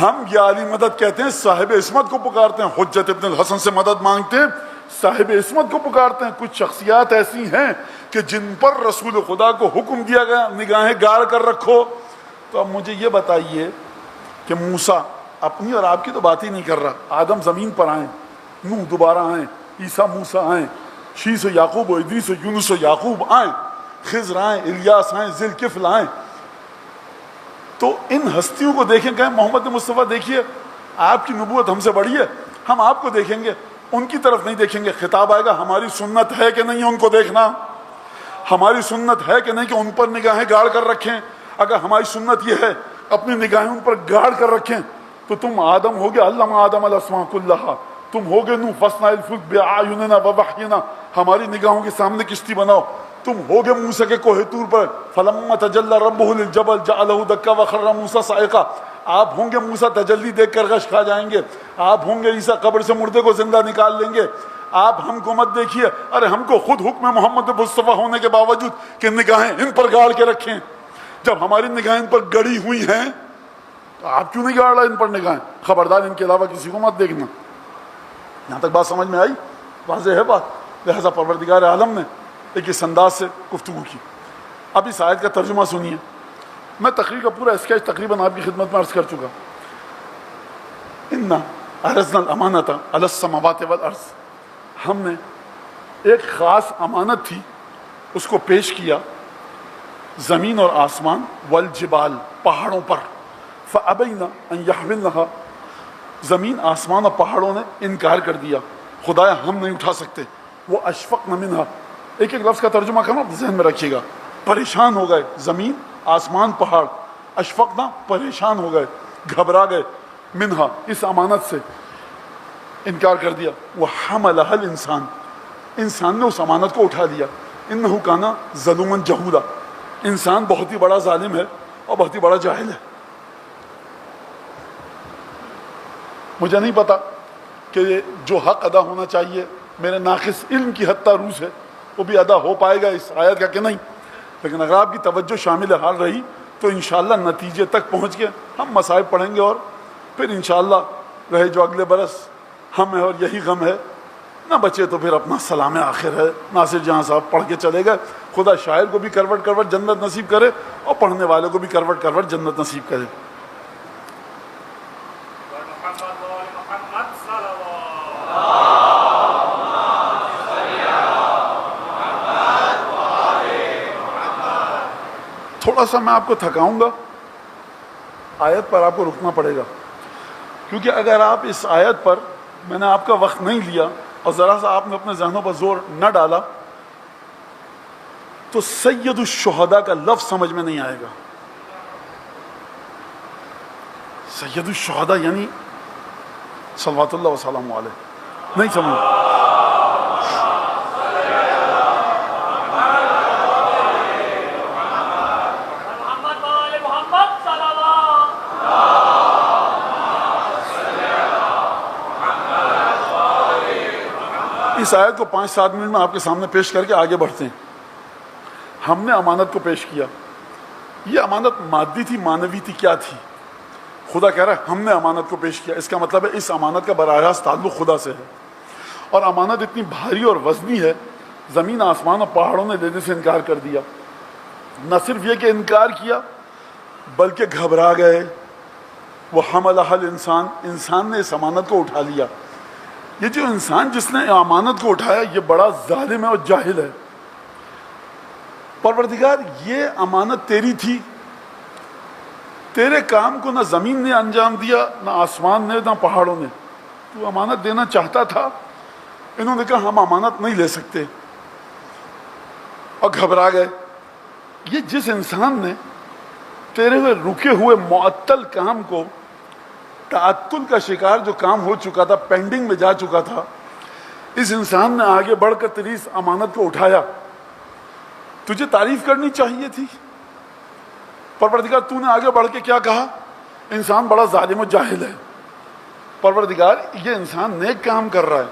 ہم یا علی مدد کہتے ہیں، صاحب عصمت کو پکارتے ہیں، حجت ابن الحسن سے مدد مانگتے ہیں، صاحب عصمت کو پکارتے ہیں۔ کچھ شخصیات ایسی ہیں کہ جن پر رسول خدا کو حکم دیا گیا نگاہیں گاڑ کر رکھو۔ تو اب مجھے یہ بتائیے کہ موسیٰ اپنی اور آپ کی تو بات ہی نہیں کر رہا، آدم زمین پر آئیں، نوح دوبارہ آئیں، عیسیٰ موسیٰ آئیں، شیس و یعقوب و ادریس و یونس و یعقوب آئیں، خضر آئیں، الیاس آئیں، ذی الکفل آئیں، تو ان ہستیوں کو دیکھیں، کہیں محمد مصطفیٰ دیکھیے آپ کی نبوت ہم سے بڑی ہے، ہم آپ کو دیکھیں گے، ان کی طرف نہیں دیکھیں گے۔ خطاب آئے گا ہماری سنت ہے کہ نہیں ان کو دیکھنا، ہماری سنت ہے کہ نہیں کہ ان پر نگاہیں گاڑ کر رکھیں؟ اگر ہماری سنت یہ ہے اپنی نگاہیں ان پر گاڑ کر رکھیں تو تم آدم ہوگے علم آدم الاسماء کلہا، تم ہوگے نوح فاصنع الفلک بأعیننا ووحینا، ہماری نگاہوں کے سامنے کشتی بناؤ، تم ہوگے موسیٰ کے کوہ طور پر فلما تجلی ربہ للجبل جعلہ دکا وخر موسیٰ صاعقا، آپ ہوں گے موسیٰ تجلی دیکھ کر غش کھا جائیں گے، آپ ہوں گے عیسیٰ قبر سے مردے کو زندہ نکال لیں گے، آپ ہم کو مت دیکھیے، ارے ہم کو خود حکم محمد مصطفیٰ ہونے کے باوجود کہ نگاہیں ان پر گاڑ کے رکھیں، جب ہماری نگاہیں ان پر گڑی ہوئی ہیں تو آپ کیوں نہیں گاڑ رہا ان پر نگاہیں؟ خبردار ان کے علاوہ کسی کو مت دیکھنا۔ یہاں تک بات سمجھ میں آئی؟ واضح ہے بات؟ لہذا پروردگار عالم نے ایک اس انداز سے گفتگو کی۔ اب اس آیت کا ترجمہ سنیے، میں تقریر کا پورا اسکیچ تقریباً آپ کی خدمت میں عرض کر چکا۔ اِنَّا عَرَضْنَا الْأَمَانَةَ عَلَى السَّمَاوَاتِ وَالْأَرْضِ، ہم نے ایک خاص امانت تھی اس کو پیش کیا زمین اور آسمان، والجبال پہاڑوں پر، فَأَبَيْنَا أَن يَحْمِلْنَهَا، زمین آسمان اور پہاڑوں نے انکار کر دیا، خدایا ہم نہیں اٹھا سکتے، وہ اشفقن منہا، ایک ایک لفظ کا ترجمہ کرنا ذہن میں رکھیے گا، پریشان ہو گئے، زمین آسمان پہاڑ، اشفقنا پریشان ہو گئے، گھبرا گئے، منہا اس امانت سے انکار کر دیا، وہ حملها الانسان، انسان نے اس امانت کو اٹھا لیا، انہ کان ظلوما جہولا، انسان بہت ہی بڑا ظالم ہے اور بہت ہی بڑا جاہل ہے۔ مجھے نہیں پتا کہ جو حق ادا ہونا چاہیے میرے ناقص علم کی حد روس ہے وہ بھی ادا ہو پائے گا اس آیت کا کہ نہیں، لیکن اگر آپ کی توجہ شامل حال رہی تو انشاءاللہ نتیجے تک پہنچ کے ہم مصائب پڑھیں گے، اور پھر انشاءاللہ رہے جو اگلے برس ہم ہے اور یہی غم ہے، نہ بچے تو پھر اپنا سلام آخر ہے۔ ناصر جہاں صاحب پڑھ کے چلے گئے، خدا شاعر کو بھی کروٹ کروٹ جنت نصیب کرے اور پڑھنے والے کو بھی کروٹ کروٹ جنت نصیب کرے۔ تھوڑا سا میں آپ کو تھکاؤں گا، آیت پر آپ کو رکنا پڑے گا، کیونکہ اگر آپ اس آیت پر میں نے آپ کا وقت نہیں لیا اور ذرا سا آپ نے اپنے ذہنوں پر زور نہ ڈالا تو سید الشہداء کا لفظ سمجھ میں نہیں آئے گا۔ سید الشہداء یعنی صلوات اللہ وسلام علیہ، نہیں سمجھ؟ اس آیت کو 5-7 منٹ میں آپ کے سامنے پیش کر کے آگے بڑھتے ہیں۔ ہم نے امانت کو پیش کیا، یہ امانت مادی تھی معنوی تھی، کیا تھی؟ خدا کہہ رہا ہے ہم نے امانت کو پیش کیا، اس کا مطلب ہے اس امانت کا براہ راست تعلق خدا سے ہے، اور امانت اتنی بھاری اور وزنی ہے زمین آسمان اور پہاڑوں نے لینے سے انکار کر دیا۔ نہ صرف یہ کہ انکار کیا بلکہ گھبرا گئے، وہ حملها الانسان، انسان نے اس امانت کو اٹھا لیا۔ یہ جو انسان جس نے امانت کو اٹھایا یہ بڑا ظالم ہے اور جاہل ہے۔ پروردگار یہ امانت تیری تھی، تیرے کام کو نہ زمین نے انجام دیا، نہ آسمان نے، نہ پہاڑوں نے، تو امانت دینا چاہتا تھا، انہوں نے کہا ہم امانت نہیں لے سکتے اور گھبرا گئے۔ یہ جس انسان نے تیرے ہوئے رکے ہوئے معطل کام کو، تعطل کا شکار جو کام ہو چکا تھا، پینڈنگ میں جا چکا تھا، اس انسان نے آگے بڑھ کر تیری اس امانت کو اٹھایا، تجھے تعریف کرنی چاہیے تھی۔ پروردگار تو نے آگے بڑھ کے کیا کہا؟ انسان بڑا ظالم و جاہل ہے۔ پروردگار یہ انسان نیک کام کر رہا ہے،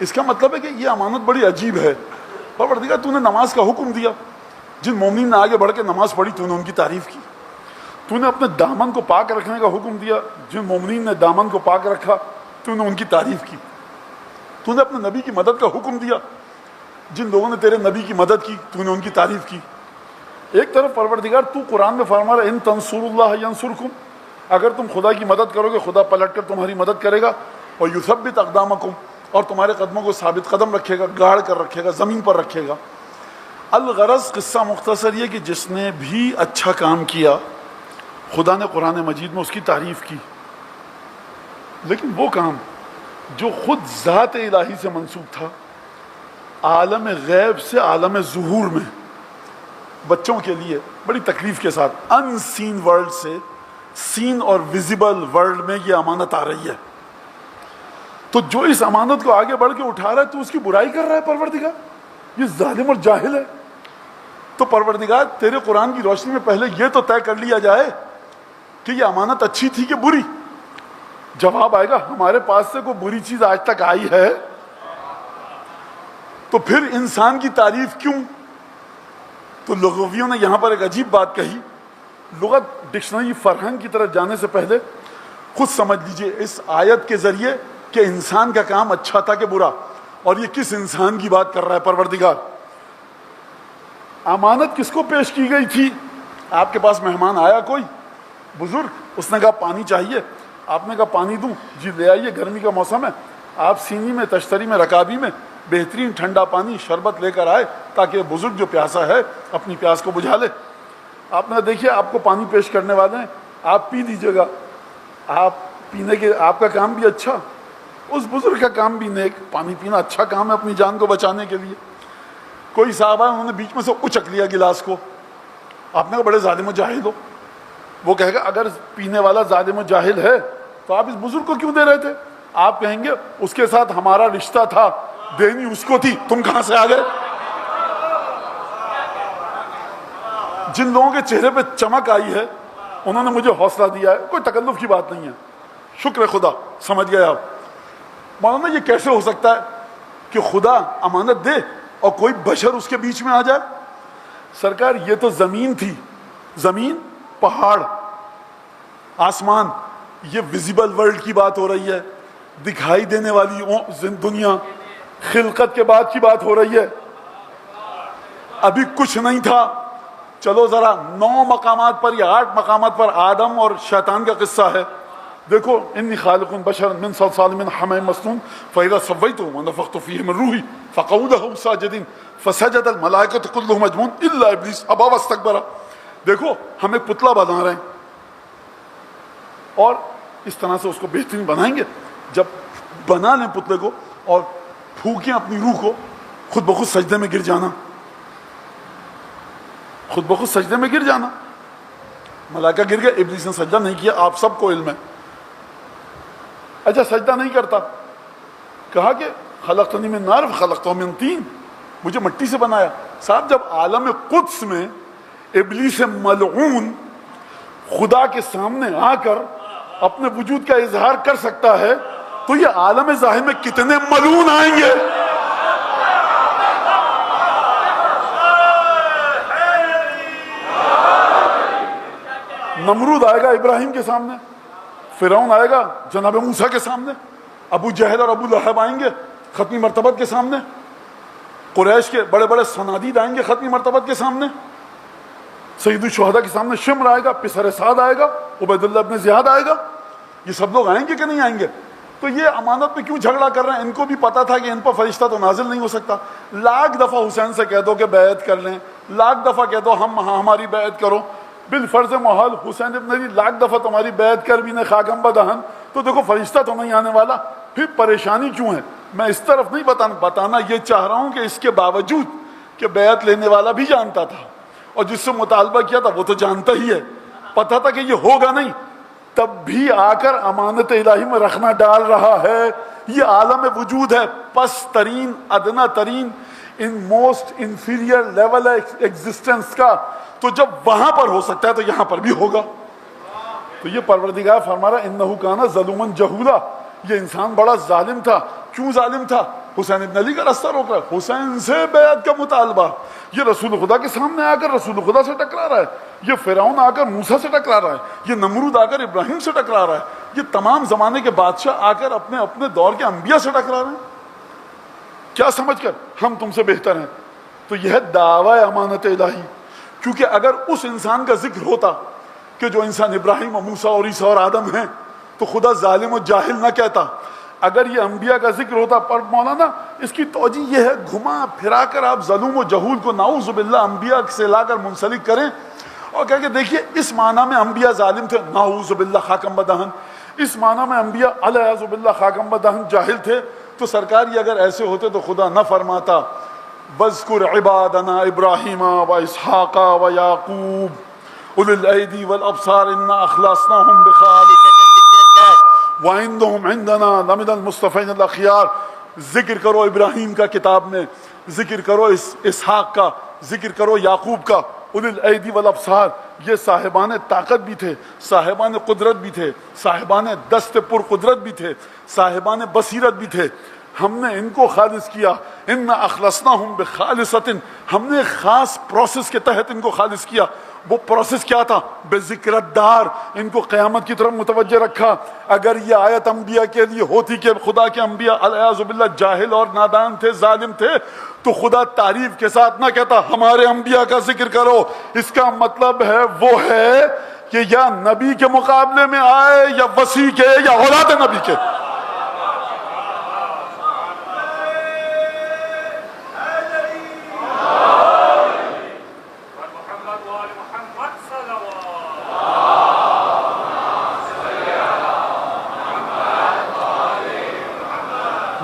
اس کا مطلب ہے کہ یہ امانت بڑی عجیب ہے۔ پروردگار تو نے نماز کا حکم دیا، جن مومنین نے آگے بڑھ کے نماز پڑھی تو نے ان کی تعریف کی، تو نے اپنے دامن کو پاک رکھنے کا حکم دیا، جن مومنین نے دامن کو پاک رکھا تو نے ان کی تعریف کی۔ تو نے اپنے نبی کی مدد کا حکم دیا، جن لوگوں نے تیرے نبی کی مدد کی تو نے ان کی تعریف کی۔ ایک طرف پروردگار تو قرآن میں فرما رہا ہے ان تنصروا اللہ ینصرکم، اگر تم خدا کی مدد کرو گے خدا پلٹ کر تمہاری مدد کرے گا، اور یثبت اقدامکم، اور تمہارے قدموں کو ثابت قدم رکھے گا، گاڑ کر رکھے گا، زمین پر رکھے گا۔ الغرض قصہ مختصر یہ کہ جس نے بھی اچھا کام کیا خدا نے قرآن مجید میں اس کی تعریف کی، لیکن وہ کام جو خود ذات الہی سے منسوب تھا، عالم غیب سے عالم ظہور میں بچوں کے لیے بڑی تکلیف کے ساتھ ان سین ورلڈ سے سین اور ویزیبل ورلڈ میں یہ امانت آ رہی ہے، تو جو اس امانت کو آگے بڑھ کے اٹھا رہا ہے تو اس کی برائی کر رہا ہے پروردگار، یہ ظالم اور جاہل ہے۔ تو پروردگار تیرے قرآن کی روشنی میں پہلے یہ تو طے کر لیا جائے کہ یہ امانت اچھی تھی کہ بری۔ جواب آئے گا ہمارے پاس سے کوئی بری چیز آج تک آئی ہے؟ تو پھر انسان کی تعریف کیوں؟ تو لغویوں نے یہاں پر ایک عجیب بات کہی، لغت ڈکشنری فرہنگ کی طرف جانے سے پہلے خود سمجھ لیجئے اس آیت کے ذریعے کہ انسان کا کام اچھا تھا کہ برا، اور یہ کس انسان کی بات کر رہا ہے پروردگار۔ امانت کس کو پیش کی گئی تھی؟ آپ کے پاس مہمان آیا کوئی بزرگ، اس نے کہا پانی چاہیے، آپ نے کہا پانی دوں، جی لے آئیے، گرمی کا موسم ہے، آپ سینی میں تشتری میں رکابی میں بہترین ٹھنڈا پانی شربت لے کر آئے تاکہ بزرگ جو پیاسا ہے اپنی پیاس کو بجھا لے۔ آپ نے دیکھیے آپ کو پانی پیش کرنے والے ہیں، آپ پی لیجیے گا، آپ پینے کے آپ کا کام بھی اچھا، اس بزرگ کا کام بھی نیک، پانی پینا اچھا کام ہے اپنی جان کو بچانے کے لیے۔ کوئی صاحب آئے، انہوں نے بیچ میں سے اچک لیا گلاس کو، آپ نے کہا بڑے ظالم و جاہل ہو۔ وہ کہے گا اگر پینے والا ظالم و جاہل ہے تو آپ اس بزرگ کو کیوں دے رہے تھے؟ آپ کہیں گے اس کے ساتھ ہمارا رشتہ تھا، دینی اس کو تھی، تم کہاں سے آ گئے؟ جن لوگوں کے چہرے پہ چمک آئی ہے انہوں نے مجھے حوصلہ دیا ہے، کوئی تکلف کی بات نہیں ہے، شکر خدا، سمجھ گئے آپ۔ مولانا یہ کیسے ہو سکتا ہے کہ خدا امانت دے اور کوئی بشر اس کے بیچ میں آ جائے؟ سرکار یہ تو زمین تھی، زمین، پہاڑ، آسمان، یہ ویزیبل ورلڈ کی بات ہو رہی ہے، دکھائی دینے والی دنیا، خلقت کے بعد کی بات ہو رہی ہے، ابھی کچھ نہیں تھا۔ چلو ذرا 9 مقامات پر یا 8 مقامات پر آدم اور شیطان کا قصہ ہے، دیکھو انی خالق بشرا من صلصال من حمأ مسنون فاذا سویته ونفخت فیہ من روحی فقعوا له ساجدین فسجد الملائکۃ کلهم اجمعون الا ابلیس ابا واستکبر۔ دیکھو ہم ایک پتلا بنا رہے ہیں اور اس طرح سے اس کو بہترین بنائیں گے، جب بنا لیں پتلے کو اور پھونکیں اپنی روح کو، خود بخود سجدے میں گر جانا، خود بخود سجدے میں گر جانا۔ ملائکہ گر گئے، ابلیس نے سجدہ نہیں کیا، آپ سب کو علم ہے۔ اچھا سجدہ نہیں کرتا، کہا کہ خلقتنی من نار خلقتہ من طین، مجھے مٹی سے بنایا۔ صاحب جب عالم قدس میں ابلیس ملعون خدا کے سامنے آ کر اپنے وجود کا اظہار کر سکتا ہے تو یہ عالم ظاہر میں کتنے ملعون آئیں گے؟ نمرود آئے گا ابراہیم کے سامنے، فرعون آئے گا جناب موسیٰ کے سامنے، ابو جہل اور ابو لہب آئیں گے ختمی مرتبت کے سامنے، قریش کے بڑے بڑے صنادید آئیں گے ختمی مرتبت کے سامنے، سید الشہداء کے سامنے شمر آئے گا، پسر سعد آئے گا، عبید اللہ ابن زیاد آئے گا، یہ سب لوگ آئیں گے کہ نہیں آئیں گے؟ تو یہ امانت پہ کیوں جھگڑا کر رہے ہیں؟ ان کو بھی پتا تھا کہ ان پر فرشتہ تو نازل نہیں ہو سکتا۔ لاکھ دفعہ حسین سے کہہ دو کہ بیعت کر لیں، لاکھ دفعہ کہہ دو ہماری بیعت کرو، بالفرض محال حسین ابن علی لاکھ دفعہ تمہاری بیعت کر بھی نے خاکم بدہن، تو دیکھو فرشتہ تو نہیں آنے والا، پھر پریشانی کیوں ہے؟ میں اس طرف نہیں بتانا یہ چاہ رہا ہوں کہ اس کے باوجود کہ بیعت لینے والا بھی جانتا تھا اور جس سے مطالبہ کیا تھا وہ تو جانتا ہی ہے، پتا تھا کہ یہ ہوگا نہیں، تب بھی آ کر امانت الہی میں رکھنا ڈال رہا ہے۔ یہ عالم وجود ہے، پس ترین، ادنا ترین، ان موسٹ انفیریئر لیول ہے ایگزسٹنس کا، تو جب وہاں پر ہو سکتا ہے تو یہاں پر بھی ہوگا۔ تو یہ پروردگار فرما رہا انہ کان ظلوما جہولا، یہ انسان بڑا ظالم تھا۔ کیوں ظالم تھا؟ حسین ابن علی کا راستہ روک رہا ہے، حسین سے بیعت کا مطالبہ، یہ رسول خدا کے سامنے آ کر رسول خدا سے ٹکرا رہا ہے، یہ فرعون آ کر موسیٰ سے ٹکرا رہا ہے، یہ نمرود آ کر ابراہیم سے ٹکرا رہا ہے، یہ تمام زمانے کے بادشاہ آ کر اپنے اپنے دور کے انبیاء سے ٹکرا رہے ہیں، کیا سمجھ کر ہم تم سے بہتر ہیں۔ تو یہ ہے دعوی امانت الہی، کیونکہ اگر اس انسان کا ذکر ہوتا کہ جو انسان ابراہیم اور موسیٰ اور عیسیٰ اور آدم ہیں تو خدا ظالم و جاہل نہ کہتا، اگر یہ انبیاء کا ذکر ہوتا۔ پر مولانا اس کی توجہ یہ ہے، گھما پھرا کر آپ ظلم و جہول کو نعوذ باللہ انبیاء سے لا کر منسلک کریں اور کہہ کہ دیکھیے اس معنی میں انبیاء ظالم تھے، نعوذ باللہ خاکم بدہن، اس معنی میں انبیاء علیہ باللہ خاکم بدہن جاہل تھے، تو سرکار یہ اگر ایسے ہوتے تو خدا نہ فرماتا وَاذْكُرْ عِبَادَنَا إِبْرَاهِيمَ وَإِسْحَاقَ وَيَعْقُوبَ أُولِي الْأَيْدِي وَالْأَبْصَارِ إِنَّا أَخْلَصْنَاهُمْ بِخَالِصَةٍ ذِكْرَ الدَّارِ وَعِندَهُمْ عِندَنَا لَمِنَ الْمُصْطَفَيْنَ الْأَخْيَارِ۔ ذکر کرو ابراہیم کا کتاب میں، ذکر کرو اسحاق کا، ذکر کرو یعقوب کا، اولی الایدی والابصار، یہ صاحبان طاقت بھی تھے، صاحبان قدرت بھی تھے، صاحبان دست پر قدرت بھی تھے، صاحبان بصیرت بھی تھے، ہم نے ان کو خالص کیا، ان اخلصناہم بخالصۃ، ہم نے خاص پروسیس کے تحت ان کو خالص کیا۔ وہ پروسیس کیا تھا؟ بذکر الدار، ان کو قیامت کی طرف متوجہ رکھا۔ اگر یہ آیت انبیاء کے لیے ہوتی کہ خدا کے انبیاء علیہ باللہ جاہل اور نادان تھے، ظالم تھے، تو خدا تعریف کے ساتھ نہ کہتا ہمارے انبیاء کا ذکر کرو۔ اس کا مطلب ہے وہ ہے کہ یا نبی کے مقابلے میں آئے یا وسیع کے یا اولاد نبی کے۔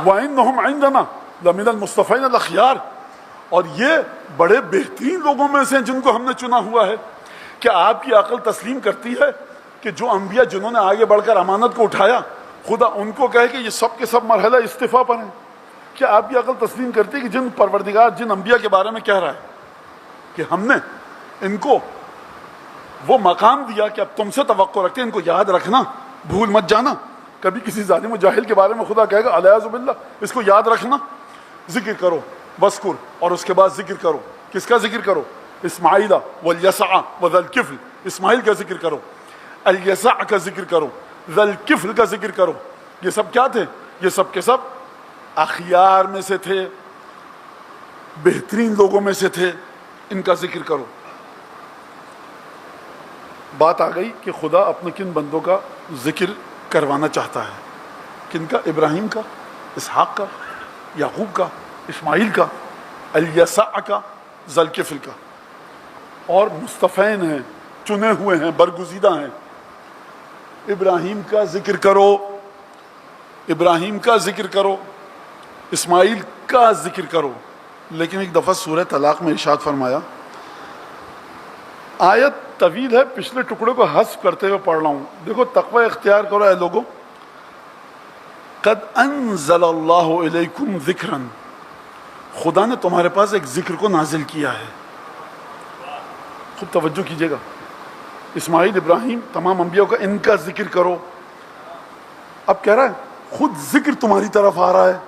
وَإِنَّهُمْ عِندَنَا لَمِنَ الْمُصْطَفَيْنَ الْأَخْيَارِ، اور یہ بڑے بہترین لوگوں میں سے جن کو ہم نے چنا ہوا ہے۔ کہ آپ کی عقل تسلیم کرتی ہے کہ جو انبیاء جنہوں نے آگے بڑھ کر امانت کو اٹھایا، خدا ان کو کہے کہ یہ سب کے سب مرحلہ استعفاء پر ہیں؟ کیا آپ کی عقل تسلیم کرتی ہے کہ جن پروردگار جن انبیاء کے بارے میں کہہ رہا ہے کہ ہم نے ان کو وہ مقام دیا کہ اب تم سے توقع رکھتے ہیں، ان کو یاد رکھنا، بھول مت جانا۔ کبھی کسی ظالم و جاہل کے بارے میں خدا کہے گا علیہ باللہ اس کو یاد رکھنا، ذکر کرو وذکر، اور اس کے بعد ذکر کرو، کس کا ذکر کرو؟ اسماعیل والیسع وذا الکفل، اسماعیل کا ذکر کرو، الیسع کا ذکر کرو، ذا الکفل کا ذکر کرو۔ یہ سب کیا تھے؟ یہ سب کے سب اخیار میں سے تھے، بہترین لوگوں میں سے تھے، ان کا ذکر کرو۔ بات آ گئی کہ خدا اپنے کن بندوں کا ذکر کروانا چاہتا ہے، کن کا؟ ابراہیم کا، اسحاق کا، یعقوب کا، اسماعیل کا، الیسع کا، ذا الکفل کا، اور مصطفین ہیں، چنے ہوئے ہیں، برگزیدہ ہیں۔ ابراہیم کا ذکر کرو، ابراہیم کا ذکر کرو، اسماعیل کا ذکر کرو۔ لیکن ایک دفعہ سورہ طلاق میں ارشاد فرمایا، آیت طویل ہے، پچھلے ٹکڑے کو حذف کرتے ہوئے پڑھ رہا ہوں، دیکھو تقوی اختیار کرو اے لوگوں۔ قد انزل اللہ الیکم ذکرا، خدا نے تمہارے پاس ایک ذکر کو نازل کیا ہے۔ خوب توجہ کیجئے گا، اسماعیل، ابراہیم، تمام انبیاء کا ان کا ذکر کرو۔ اب کہہ رہا ہے خود ذکر تمہاری طرف آ رہا ہے،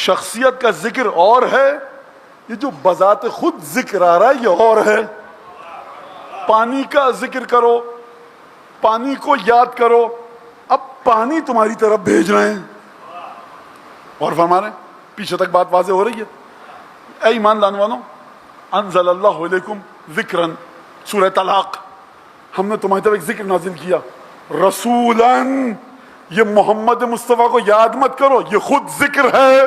شخصیت کا ذکر اور ہے، یہ جو بذات خود ذکر آ رہا ہے یہ اور ہے۔ پانی کا ذکر کرو، پانی کو یاد کرو، اب پانی تمہاری طرف بھیج رہے ہیں۔ اور فرما رہے ہیں، پیچھے تک بات واضح ہو رہی ہے، اے ایمان لانے والوں، انزل اللہ علیکم ذکرن، سورہ طلاق، ہم نے تمہاری طرف ایک ذکر نازل کیا، رسولن، یہ محمد مصطفیٰ کو یاد مت کرو، یہ خود ذکر ہے۔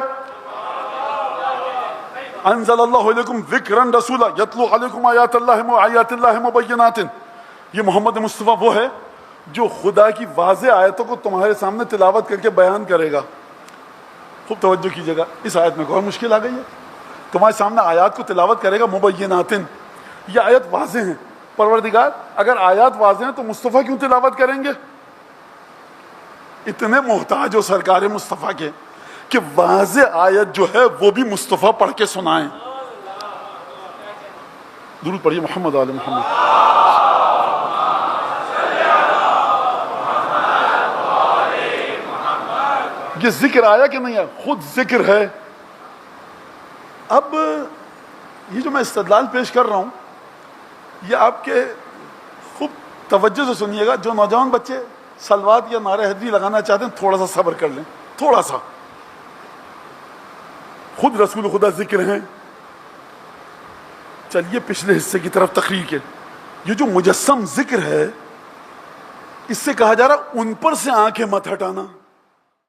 انزل اللہ علیکم ذکرا رسولا یتلو علیکم آیات اللہ مبینات، یہ محمد مصطفیٰ وہ ہے جو خدا کی واضح آیتوں کو تمہارے سامنے تلاوت کر کے بیان کرے گا۔ خوب توجہ کیجیے گا، اس آیت میں کوئی مشکل آ گئی ہے؟ تمہارے سامنے آیات کو تلاوت کرے گا، مبینات، یہ آیت واضح ہیں۔ پروردگار اگر آیات واضح ہیں تو مصطفیٰ کیوں تلاوت کریں گے؟ اتنے محتاج ہو سرکار مصطفیٰ کے کہ واضح آیت جو ہے وہ بھی مصطفیٰ پڑھ کے سنائیں۔ درود پڑھیے محمد آل محمد۔ اب یہ ذکر آیا کہ نہیں ہے؟ خود ذکر ہے. اب یہ جو میں استدلال پیش کر رہا ہوں یہ آپ کے خوب توجہ سے سنیے گا. جو نوجوان بچے سلوات یا نعرہ حیدری لگانا چاہتے ہیں تھوڑا سا صبر کر لیں, تھوڑا سا. خود رسول خدا ذکر ہیں. چلیے پچھلے حصے کی طرف تقریر کے. یہ جو مجسم ذکر ہے اس سے کہا جا رہا ان پر سے آنکھیں مت ہٹانا.